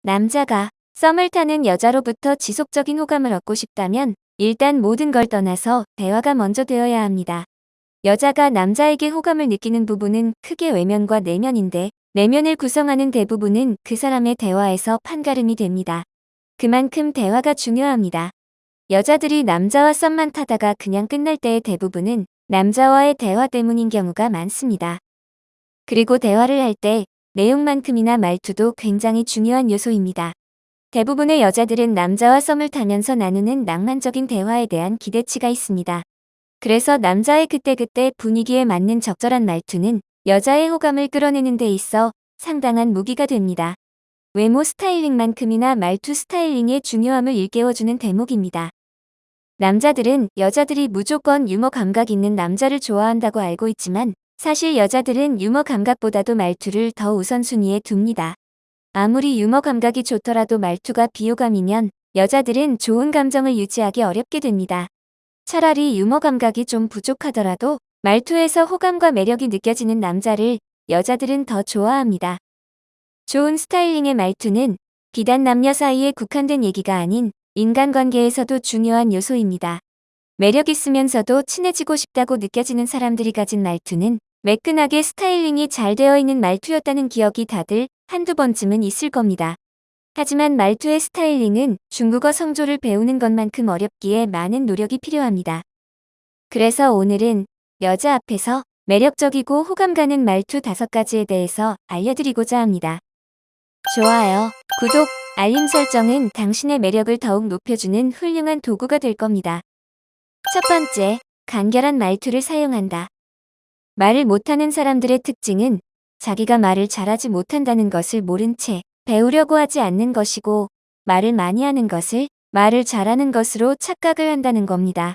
남자가 썸을 타는 여자로부터 지속적인 호감을 얻고 싶다면 일단 모든 걸 떠나서 대화가 먼저 되어야 합니다. 여자가 남자에게 호감을 느끼는 부분은 크게 외면과 내면인데 내면을 구성하는 대부분은 그 사람의 대화에서 판가름이 됩니다. 그만큼 대화가 중요합니다. 여자들이 남자와 썸만 타다가 그냥 끝날 때의 대부분은 남자와의 대화 때문인 경우가 많습니다. 그리고 대화를 할 때 내용만큼이나 말투도 굉장히 중요한 요소입니다. 대부분의 여자들은 남자와 썸을 타면서 나누는 낭만적인 대화에 대한 기대치가 있습니다. 그래서 남자의 그때그때 분위기에 맞는 적절한 말투는 여자의 호감을 끌어내는 데 있어 상당한 무기가 됩니다. 외모 스타일링만큼이나 말투 스타일링의 중요함을 일깨워주는 대목입니다. 남자들은 여자들이 무조건 유머 감각 있는 남자를 좋아한다고 알고 있지만 사실 여자들은 유머 감각보다도 말투를 더 우선순위에 둡니다. 아무리 유머 감각이 좋더라도 말투가 비호감이면 여자들은 좋은 감정을 유지하기 어렵게 됩니다. 차라리 유머 감각이 좀 부족하더라도 말투에서 호감과 매력이 느껴지는 남자를 여자들은 더 좋아합니다. 좋은 스타일링의 말투는 비단 남녀 사이에 국한된 얘기가 아닌 인간관계에서도 중요한 요소입니다. 매력 있으면서도 친해지고 싶다고 느껴지는 사람들이 가진 말투는 매끈하게 스타일링이 잘 되어 있는 말투였다는 기억이 다들 한두 번쯤은 있을 겁니다. 하지만 말투의 스타일링은 중국어 성조를 배우는 것만큼 어렵기에 많은 노력이 필요합니다. 그래서 오늘은 여자 앞에서 매력적이고 호감 가는 말투 5가지에 대해서 알려드리고자 합니다. 좋아요, 구독, 알림 설정은 당신의 매력을 더욱 높여주는 훌륭한 도구가 될 겁니다. 첫 번째, 간결한 말투를 사용한다. 말을 못하는 사람들의 특징은 자기가 말을 잘하지 못한다는 것을 모른 채 배우려고 하지 않는 것이고 말을 많이 하는 것을 말을 잘하는 것으로 착각을 한다는 겁니다.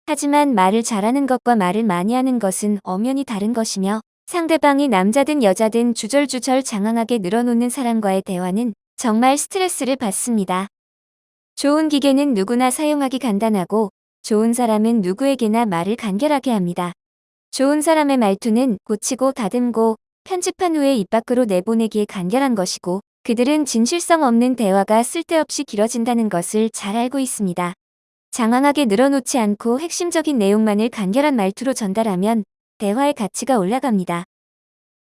하지만 말을 잘하는 것과 말을 많이 하는 것은 엄연히 다른 것이며 상대방이 남자든 여자든 주절주절 장황하게 늘어놓는 사람과의 대화는 정말 스트레스를 받습니다. 좋은 기계는 누구나 사용하기 간단하고 좋은 사람은 누구에게나 말을 간결하게 합니다. 좋은 사람의 말투는 고치고 다듬고 편집한 후에 입 밖으로 내보내기에 간결한 것이고 그들은 진실성 없는 대화가 쓸데없이 길어진다는 것을 잘 알고 있습니다. 장황하게 늘어놓지 않고 핵심적인 내용만을 간결한 말투로 전달하면 대화의 가치가 올라갑니다.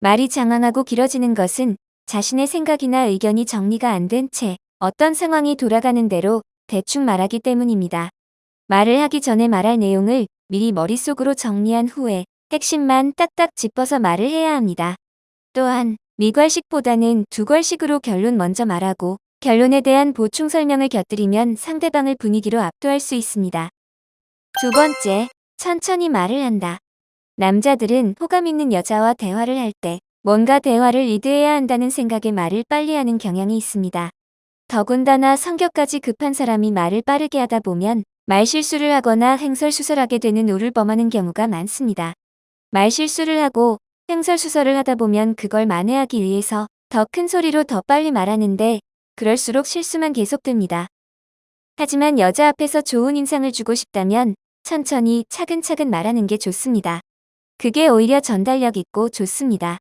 말이 장황하고 길어지는 것은 자신의 생각이나 의견이 정리가 안 된 채 어떤 상황이 돌아가는 대로 대충 말하기 때문입니다. 말을 하기 전에 말할 내용을 미리 머릿속으로 정리한 후에 핵심만 딱딱 짚어서 말을 해야 합니다. 또한 미괄식보다는 두괄식으로 결론 먼저 말하고 결론에 대한 보충 설명을 곁들이면 상대방을 분위기로 압도할 수 있습니다. 두 번째, 천천히 말을 한다. 남자들은 호감 있는 여자와 대화를 할 때 뭔가 대화를 리드해야 한다는 생각에 말을 빨리 하는 경향이 있습니다. 더군다나 성격까지 급한 사람이 말을 빠르게 하다 보면 말실수를 하거나 횡설수설하게 되는 우를 범하는 경우가 많습니다. 말실수를 하고 횡설수설을 하다 보면 그걸 만회하기 위해서 더 큰 소리로 더 빨리 말하는데 그럴수록 실수만 계속됩니다. 하지만 여자 앞에서 좋은 인상을 주고 싶다면 천천히 차근차근 말하는 게 좋습니다. 그게 오히려 전달력 있고 좋습니다.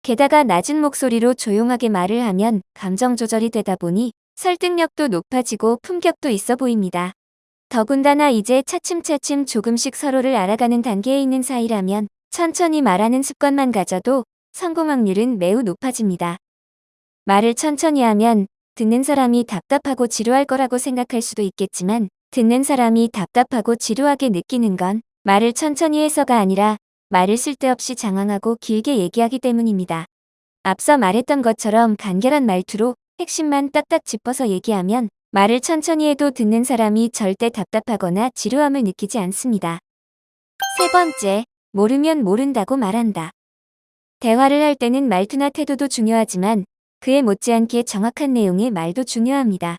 게다가 낮은 목소리로 조용하게 말을 하면 감정 조절이 되다 보니 설득력도 높아지고 품격도 있어 보입니다. 더군다나 이제 차츰차츰 조금씩 서로를 알아가는 단계에 있는 사이라면 천천히 말하는 습관만 가져도 성공 확률은 매우 높아집니다. 말을 천천히 하면 듣는 사람이 답답하고 지루할 거라고 생각할 수도 있겠지만 듣는 사람이 답답하고 지루하게 느끼는 건 말을 천천히 해서가 아니라 말을 쓸데없이 장황하고 길게 얘기하기 때문입니다. 앞서 말했던 것처럼 간결한 말투로 핵심만 딱딱 짚어서 얘기하면 말을 천천히 해도 듣는 사람이 절대 답답하거나 지루함을 느끼지 않습니다. 세 번째, 모르면 모른다고 말한다. 대화를 할 때는 말투나 태도도 중요하지만 그에 못지않게 정확한 내용의 말도 중요합니다.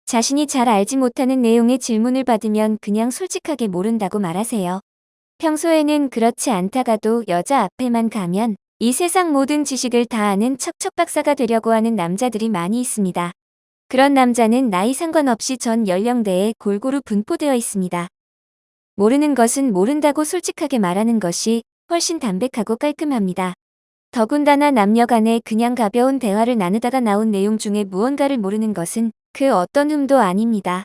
자신이 잘 알지 못하는 내용의 질문을 받으면 그냥 솔직하게 모른다고 말하세요. 평소에는 그렇지 않다가도 여자 앞에만 가면 이 세상 모든 지식을 다 아는 척척 박사가 되려고 하는 남자들이 많이 있습니다. 그런 남자는 나이 상관없이 전 연령대에 골고루 분포되어 있습니다. 모르는 것은 모른다고 솔직하게 말하는 것이 훨씬 담백하고 깔끔합니다. 더군다나 남녀 간에 그냥 가벼운 대화를 나누다가 나온 내용 중에 무언가를 모르는 것은 그 어떤 흠도 아닙니다.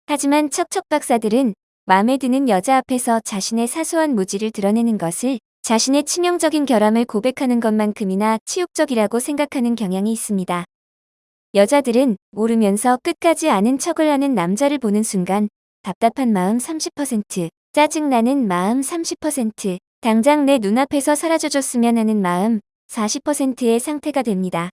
하지만 척척 박사들은 마음에 드는 여자 앞에서 자신의 사소한 무지를 드러내는 것을 자신의 치명적인 결함을 고백하는 것만큼이나 치욕적이라고 생각하는 경향이 있습니다. 여자들은 모르면서 끝까지 아는 척을 하는 남자를 보는 순간 답답한 마음 30%, 짜증나는 마음 30%, 당장 내 눈앞에서 사라져줬으면 하는 마음 40%의 상태가 됩니다.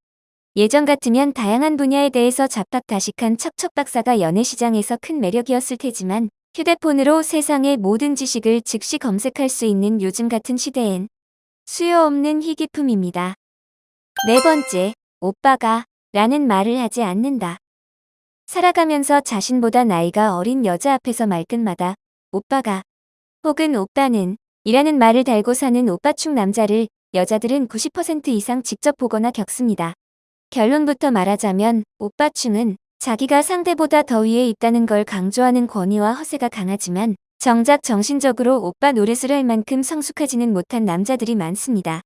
예전 같으면 다양한 분야에 대해서 잡학다식한 척척 박사가 연애시장에서 큰 매력이었을 테지만 휴대폰으로 세상의 모든 지식을 즉시 검색할 수 있는 요즘 같은 시대엔 수요 없는 희귀품입니다. 네 번째, 오빠가 라는 말을 하지 않는다. 살아가면서 자신보다 나이가 어린 여자 앞에서 말끝마다 오빠가 혹은 오빠는 이라는 말을 달고 사는 오빠충 남자를 여자들은 90% 이상 직접 보거나 겪습니다. 결론부터 말하자면 오빠충은 자기가 상대보다 더 위에 있다는 걸 강조하는 권위와 허세가 강하지만 정작 정신적으로 오빠 노릇을 할 만큼 성숙하지는 못한 남자들이 많습니다.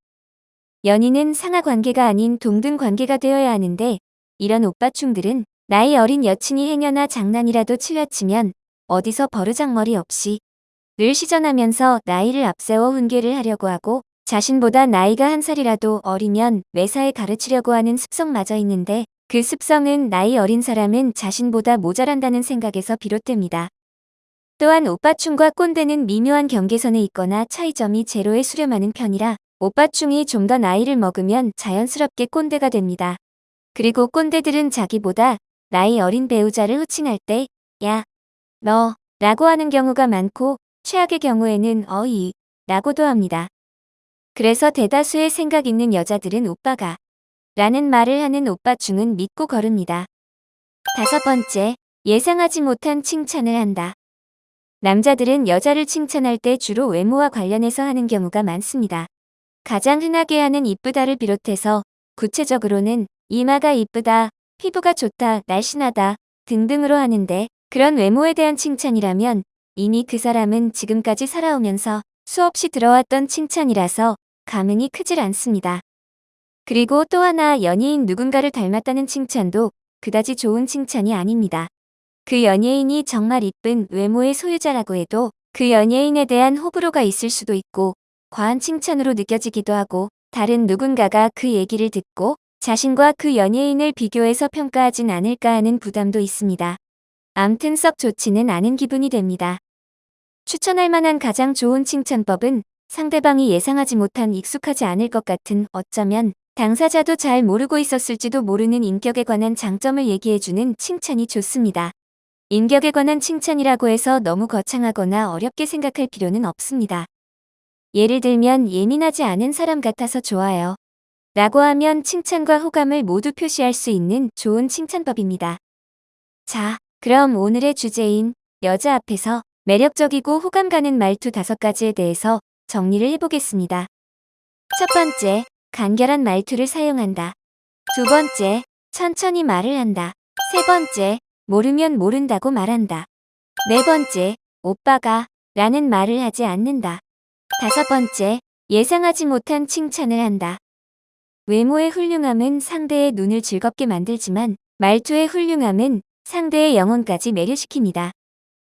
연인은 상하 관계가 아닌 동등 관계가 되어야 하는데 이런 오빠충들은 나이 어린 여친이 행여나 장난이라도 치려치면 어디서 버르장머리 없이 늘 시전하면서 나이를 앞세워 훈계를 하려고 하고 자신보다 나이가 한 살이라도 어리면 매사에 가르치려고 하는 습성마저 있는데 그 습성은 나이 어린 사람은 자신보다 모자란다는 생각에서 비롯됩니다. 또한 오빠충과 꼰대는 미묘한 경계선에 있거나 차이점이 제로에 수렴하는 편이라 오빠충이 좀 더 나이를 먹으면 자연스럽게 꼰대가 됩니다. 그리고 꼰대들은 자기보다 나이 어린 배우자를 호칭할 때 야, 너 라고 하는 경우가 많고 최악의 경우에는 어이 라고도 합니다. 그래서 대다수의 생각 있는 여자들은 오빠가 라는 말을 하는 오빠충은 믿고 거릅니다. 다섯 번째, 예상하지 못한 칭찬을 한다. 남자들은 여자를 칭찬할 때 주로 외모와 관련해서 하는 경우가 많습니다. 가장 흔하게 하는 이쁘다를 비롯해서 구체적으로는 이마가 이쁘다, 피부가 좋다, 날씬하다 등등으로 하는데 그런 외모에 대한 칭찬이라면 이미 그 사람은 지금까지 살아오면서 수없이 들어왔던 칭찬이라서 감흥이 크질 않습니다. 그리고 또 하나 연예인 누군가를 닮았다는 칭찬도 그다지 좋은 칭찬이 아닙니다. 그 연예인이 정말 이쁜 외모의 소유자라고 해도 그 연예인에 대한 호불호가 있을 수도 있고 과한 칭찬으로 느껴지기도 하고 다른 누군가가 그 얘기를 듣고 자신과 그 연예인을 비교해서 평가하진 않을까 하는 부담도 있습니다. 암튼 썩 좋지는 않은 기분이 됩니다. 추천할 만한 가장 좋은 칭찬법은 상대방이 예상하지 못한 익숙하지 않을 것 같은 어쩌면 당사자도 잘 모르고 있었을지도 모르는 인격에 관한 장점을 얘기해주는 칭찬이 좋습니다. 인격에 관한 칭찬이라고 해서 너무 거창하거나 어렵게 생각할 필요는 없습니다. 예를 들면 예민하지 않은 사람 같아서 좋아요. 라고 하면 칭찬과 호감을 모두 표시할 수 있는 좋은 칭찬법입니다. 자, 그럼 오늘의 주제인 여자 앞에서 매력적이고 호감 가는 말투 5가지에 대해서 정리를 해보겠습니다. 첫 번째, 간결한 말투를 사용한다. 두 번째, 천천히 말을 한다. 세 번째, 모르면 모른다고 말한다. 네 번째, 오빠가 라는 말을 하지 않는다. 다섯 번째, 예상하지 못한 칭찬을 한다. 외모의 훌륭함은 상대의 눈을 즐겁게 만들지만 말투의 훌륭함은 상대의 영혼까지 매료시킵니다.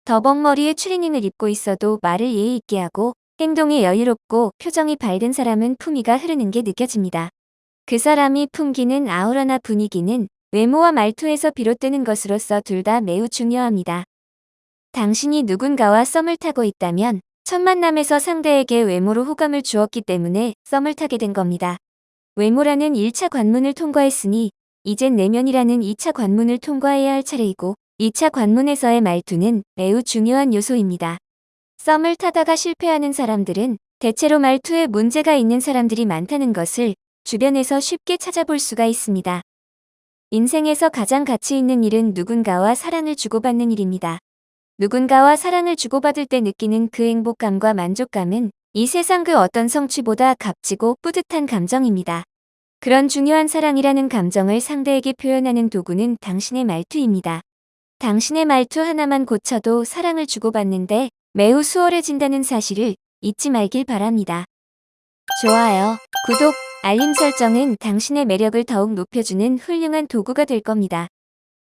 더벅머리에 추리닝을 입고 있어도 말을 예의 있게 하고 행동이 여유롭고 표정이 밝은 사람은 품위가 흐르는 게 느껴집니다. 그 사람이 풍기는 아우라나 분위기는 외모와 말투에서 비롯되는 것으로서 둘 다 매우 중요합니다. 당신이 누군가와 썸을 타고 있다면 첫 만남에서 상대에게 외모로 호감을 주었기 때문에 썸을 타게 된 겁니다. 외모라는 1차 관문을 통과했으니 이젠 내면이라는 2차 관문을 통과해야 할 차례이고 2차 관문에서의 말투는 매우 중요한 요소입니다. 썸을 타다가 실패하는 사람들은 대체로 말투에 문제가 있는 사람들이 많다는 것을 주변에서 쉽게 찾아볼 수가 있습니다. 인생에서 가장 가치 있는 일은 누군가와 사랑을 주고받는 일입니다. 누군가와 사랑을 주고받을 때 느끼는 그 행복감과 만족감은 이 세상 그 어떤 성취보다 값지고 뿌듯한 감정입니다. 그런 중요한 사랑이라는 감정을 상대에게 표현하는 도구는 당신의 말투입니다. 당신의 말투 하나만 고쳐도 사랑을 주고받는데 매우 수월해진다는 사실을 잊지 말길 바랍니다. 좋아요, 구독, 알림 설정은 당신의 매력을 더욱 높여주는 훌륭한 도구가 될 겁니다.